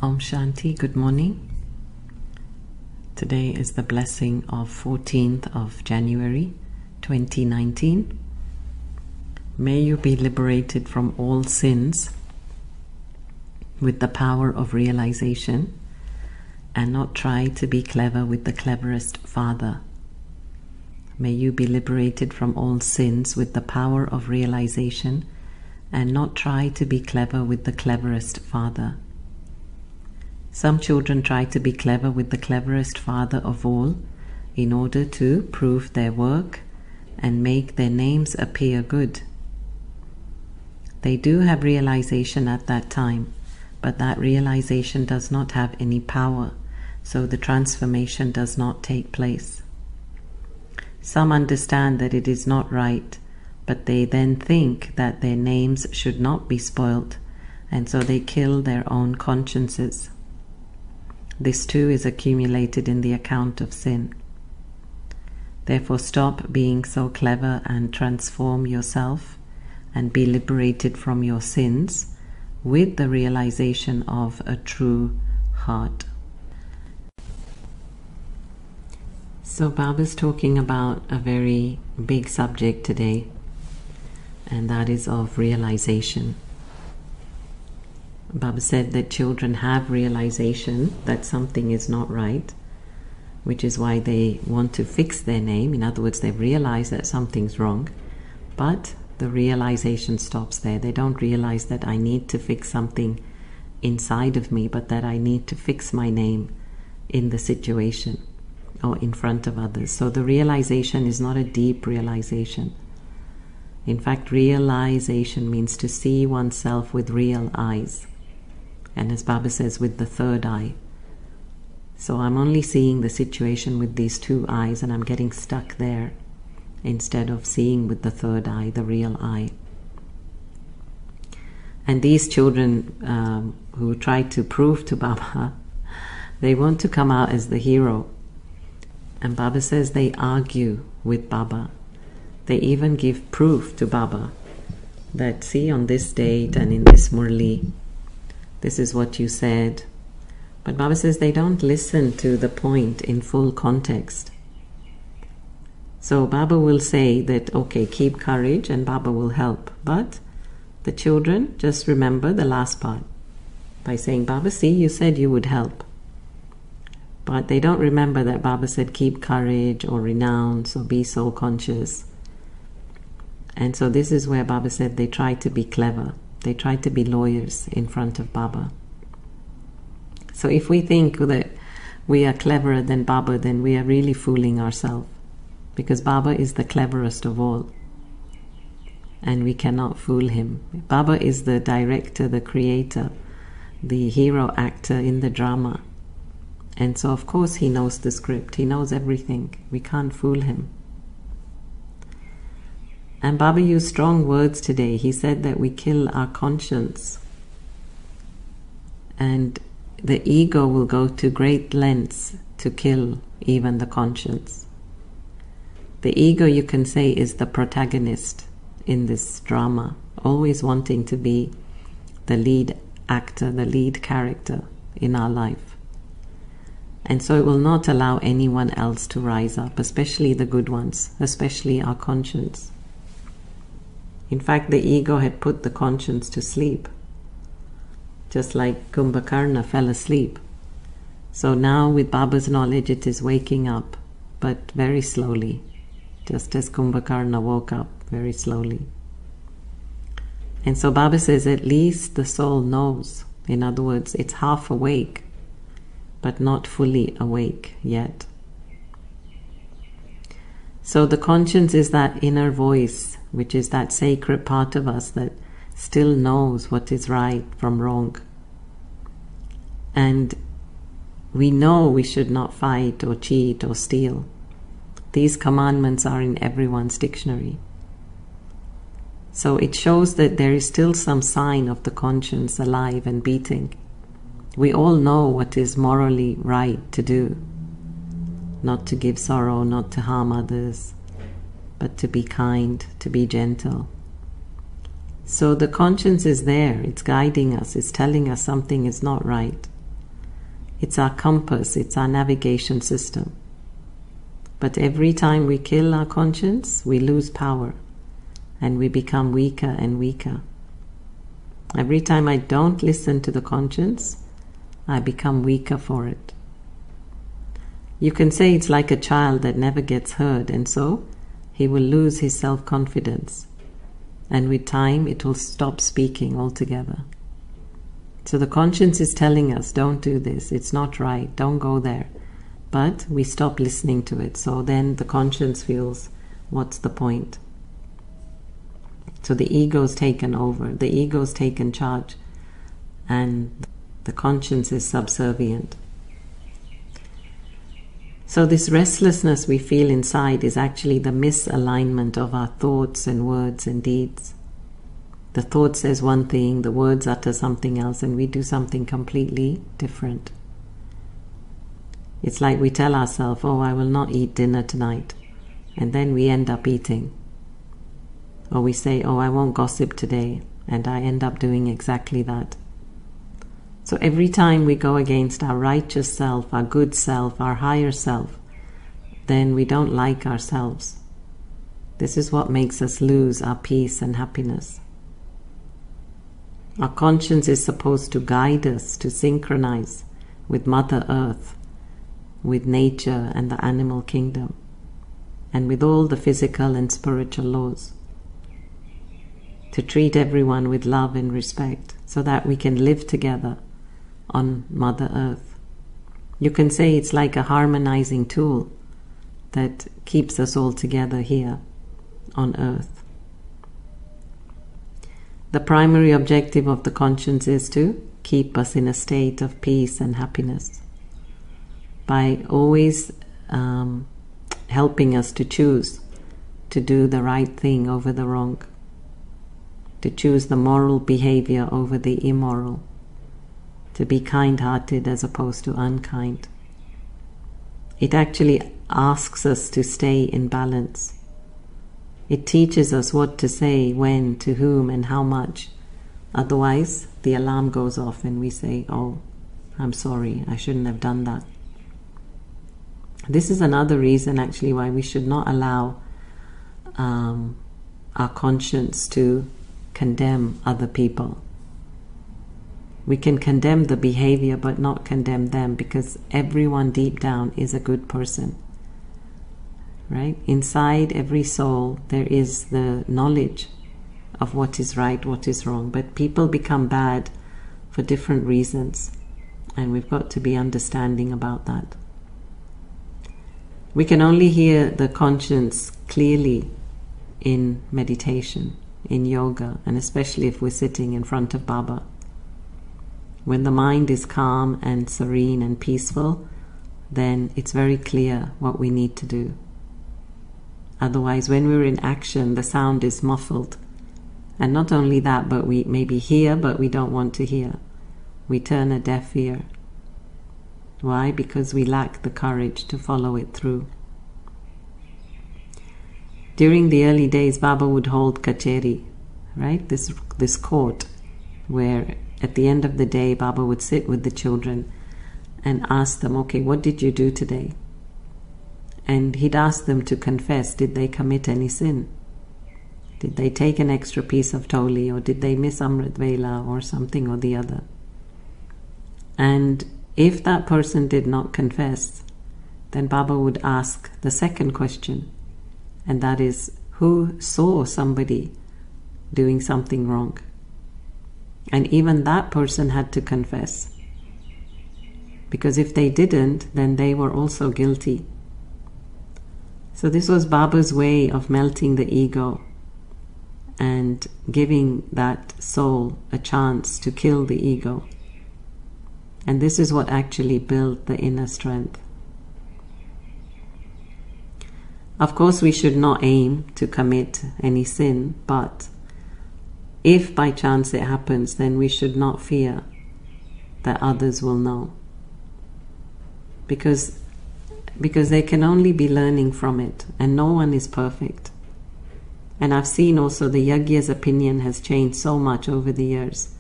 Om Shanti, good morning. Today is the blessing of 14th of January 2019. May you be liberated from all sins with the power of realization and not try to be clever with the cleverest Father. May you be liberated from all sins with the power of realization and not try to be clever with the cleverest Father. Some children try to be clever with the cleverest Father of all in order to prove their work and make their names appear good. They do have realization at that time, but that realization does not have any power, so the transformation does not take place. Some understand that it is not right, but they then think that their names should not be spoilt, and so they kill their own consciences. This too is accumulated in the account of sin. Therefore, stop being so clever and transform yourself and be liberated from your sins with the realization of a true heart. So Baba's talking about a very big subject today, and that is of realization. Baba said that children have realization that something is not right, which is why they want to fix their name. In other words, they realize that something's wrong, but the realization stops there. They don't realize that I need to fix something inside of me, but that I need to fix my name in the situation or in front of others. So the realization is not a deep realization. In fact, realization means to see oneself with real eyes. And as Baba says, with the third eye. So I'm only seeing the situation with these two eyes and I'm getting stuck there instead of seeing with the third eye, the real eye. And these children who try to prove to Baba, they want to come out as the hero. And Baba says they argue with Baba. They even give proof to Baba that, see, on this date and in this Murli, this is what you said. But Baba says they don't listen to the point in full context. So Baba will say that, okay, keep courage and Baba will help. But the children just remember the last part by saying, Baba, see, you said you would help. But they don't remember that Baba said keep courage or renounce or be soul conscious. And so this is where Baba said they try to be clever. They try to be lawyers in front of Baba. So if we think that we are cleverer than Baba, then we are really fooling ourselves. Because Baba is the cleverest of all. And we cannot fool him. Baba is the director, the creator, the hero actor in the drama. And so of course he knows the script. He knows everything. We can't fool him. And Baba used strong words today. He said that we kill our conscience. And the ego will go to great lengths to kill even the conscience. The ego, you can say, is the protagonist in this drama, always wanting to be the lead actor, the lead character in our life. And so it will not allow anyone else to rise up, especially the good ones, especially our conscience. In fact, the ego had put the conscience to sleep, just like Kumbhakarna fell asleep. So now with Baba's knowledge it is waking up, but very slowly, just as Kumbhakarna woke up very slowly. And so Baba says at least the soul knows. In other words, it's half awake, but not fully awake yet. So the conscience is that inner voice, which is that sacred part of us that still knows what is right from wrong. And we know we should not fight or cheat or steal. These commandments are in everyone's dictionary. So it shows that there is still some sign of the conscience alive and beating. We all know what is morally right to do. Not to give sorrow, not to harm others, but to be kind, to be gentle. So the conscience is there, it's guiding us, it's telling us something is not right. It's our compass, it's our navigation system. But every time we kill our conscience, we lose power and we become weaker and weaker. Every time I don't listen to the conscience, I become weaker for it. You can say it's like a child that never gets heard, and so he will lose his self-confidence. And with time, it will stop speaking altogether. So the conscience is telling us, don't do this, it's not right, don't go there. But we stop listening to it. So then the conscience feels, what's the point? So the ego's taken over, the ego's taken charge, and the conscience is subservient. So this restlessness we feel inside is actually the misalignment of our thoughts and words and deeds. The thought says one thing, the words utter something else, and we do something completely different. It's like we tell ourselves, oh, I will not eat dinner tonight, and then we end up eating. Or we say, oh, I won't gossip today, and I end up doing exactly that. So every time we go against our righteous self, our good self, our higher self, then we don't like ourselves. This is what makes us lose our peace and happiness. Our conscience is supposed to guide us to synchronize with Mother Earth, with nature and the animal kingdom, and with all the physical and spiritual laws. To treat everyone with love and respect so that we can live together on Mother Earth. You can say it's like a harmonizing tool that keeps us all together here on Earth. The primary objective of the conscience is to keep us in a state of peace and happiness by always helping us to choose to do the right thing over the wrong, to choose the moral behavior over the immoral, to be kind-hearted as opposed to unkind. It actually asks us to stay in balance. It teaches us what to say, when, to whom, and how much. Otherwise, the alarm goes off and we say, oh, I'm sorry, I shouldn't have done that. This is another reason actually why we should not allow our conscience to condemn other people. We can condemn the behavior but not condemn them, because everyone deep down is a good person. Right? Inside every soul there is the knowledge of what is right, what is wrong. But people become bad for different reasons, and we've got to be understanding about that. We can only hear the conscience clearly in meditation, in yoga, and especially if we're sitting in front of Baba. When the mind is calm and serene and peaceful, then it's very clear what we need to do. Otherwise, when we're in action, the sound is muffled. And not only that, but we maybe hear, but we don't want to hear. We turn a deaf ear. Why? Because we lack the courage to follow it through. During the early days, Baba would hold kacheri, right? This court, where at the end of the day, Baba would sit with the children and ask them, okay, what did you do today? And he'd ask them to confess, did they commit any sin? Did they take an extra piece of toli, or did they miss Amrit Vela or something or the other? And if that person did not confess, then Baba would ask the second question, and that is, who saw somebody doing something wrong? And even that person had to confess, because if they didn't, then they were also guilty. So this was Baba's way of melting the ego and giving that soul a chance to kill the ego. And this is what actually built the inner strength. Of course, we should not aim to commit any sin, but if by chance it happens, then we should not fear that others will know. Because they can only be learning from it, and no one is perfect. And I've seen also the Yajna's opinion has changed so much over the years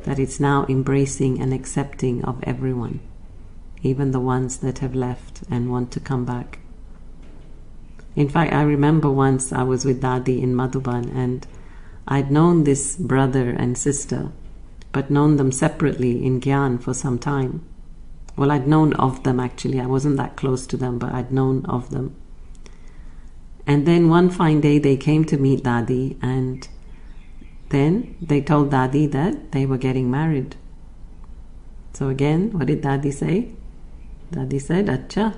that it's now embracing and accepting of everyone. even the ones that have left and want to come back. In fact, I remember once I was with Dadi in Madhuban, and I'd known this brother and sister, but known them separately in Gyan for some time. Well, I'd known of them actually. I wasn't that close to them, but I'd known of them. And then one fine day they came to meet Dadi, and then they told Dadi that they were getting married. So again, what did Dadi say? Dadi said, Acha.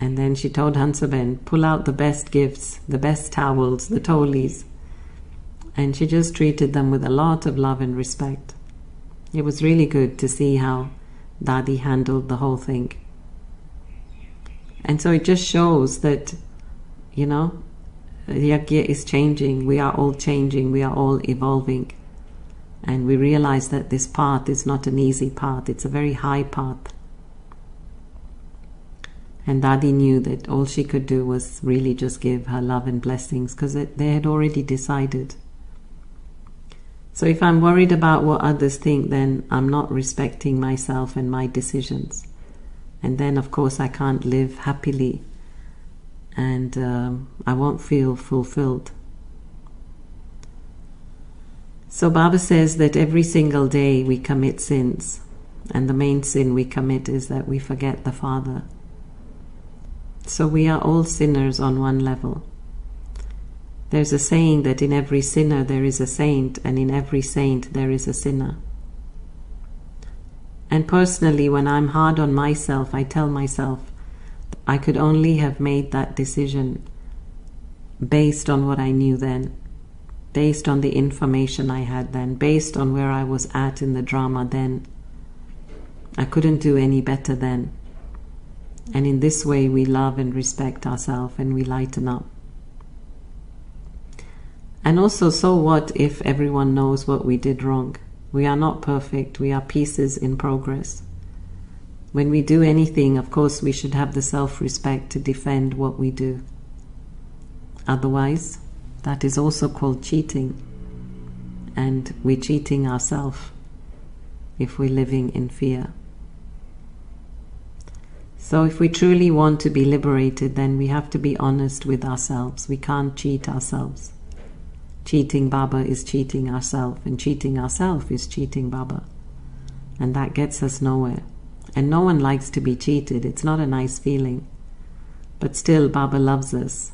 And then she told Hansaben, pull out the best gifts, the best towels, the tolis. And she just treated them with a lot of love and respect. It was really good to see how Dadi handled the whole thing. And so it just shows that, you know, Yagya is changing, we are all changing, we are all evolving. And we realize that this path is not an easy path, it's a very high path. And Dadi knew that all she could do was really just give her love and blessings, because they had already decided. So if I'm worried about what others think, then I'm not respecting myself and my decisions. And then of course I can't live happily, and I won't feel fulfilled. So Baba says that every single day we commit sins, and the main sin we commit is that we forget the Father. So we are all sinners on one level. There's a saying that in every sinner there is a saint, and in every saint there is a sinner. And personally, when I'm hard on myself, I tell myself, I could only have made that decision based on what I knew then, based on the information I had then, based on where I was at in the drama then. I couldn't do any better then. And in this way we love and respect ourselves, and we lighten up. And also, so what if everyone knows what we did wrong? We are not perfect, we are pieces in progress. When we do anything, of course, we should have the self-respect to defend what we do. Otherwise, that is also called cheating. And we're cheating ourselves if we're living in fear. So if we truly want to be liberated, then we have to be honest with ourselves. We can't cheat ourselves. Cheating Baba is cheating ourselves, and cheating ourselves is cheating Baba. And that gets us nowhere. And no one likes to be cheated. It's not a nice feeling. But still, Baba loves us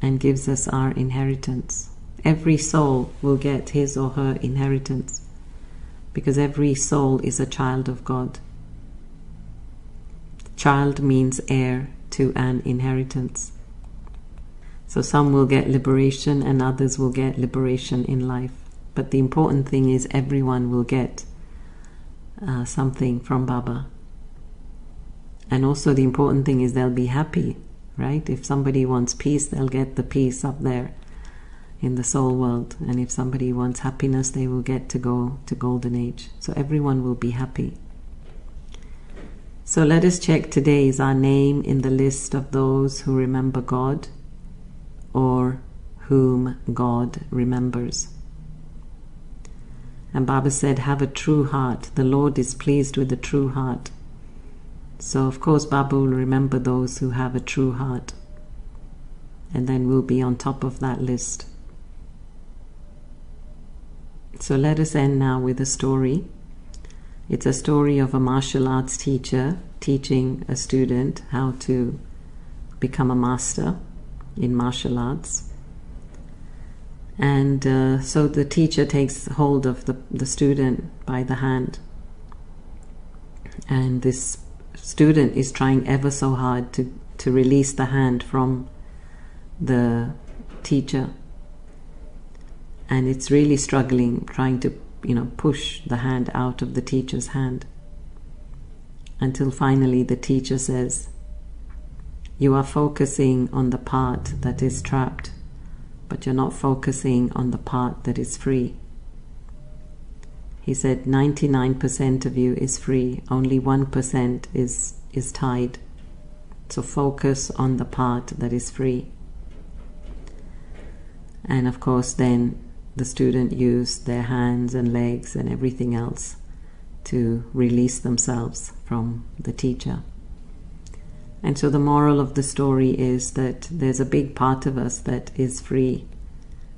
and gives us our inheritance. Every soul will get his or her inheritance, because every soul is a child of God. Child means heir to an inheritance. So some will get liberation and others will get liberation in life. But the important thing is everyone will get something from Baba. And also the important thing is they'll be happy, right? If somebody wants peace, they'll get the peace up there in the soul world. And if somebody wants happiness, they will get to go to Golden Age. So everyone will be happy. So let us check today, is our name in the list of those who remember God, or whom God remembers? And Baba said, have a true heart. The Lord is pleased with a true heart. So of course Baba will remember those who have a true heart. And then we'll be on top of that list. So let us end now with a story. It's a story of a martial arts teacher teaching a student how to become a master in martial arts. And so the teacher takes hold of the student by the hand. And this student is trying ever so hard to release the hand from the teacher. And it's really struggling, trying to push the hand out of the teacher's hand, until finally the teacher says, you are focusing on the part that is trapped, but you're not focusing on the part that is free. He said 99% of you is free, only 1% is tied. So focus on the part that is free. And of course then the student used their hands and legs and everything else to release themselves from the teacher. And so the moral of the story is that there's a big part of us that is free,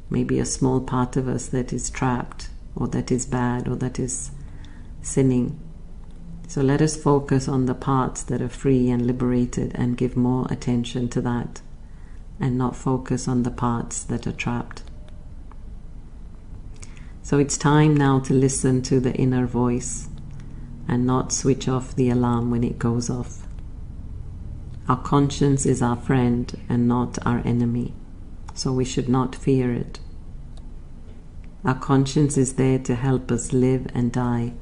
maybe a small part of us that is trapped, or that is bad, or that is sinning. So let us focus on the parts that are free and liberated and give more attention to that, and not focus on the parts that are trapped. So it's time now to listen to the inner voice and not switch off the alarm when it goes off. Our conscience is our friend and not our enemy, so we should not fear it. Our conscience is there to help us live and die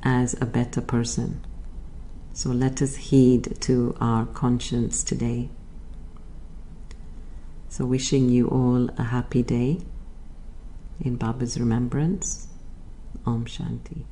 as a better person. So let us heed to our conscience today. So wishing you all a happy day in Baba's remembrance. Om Shanti.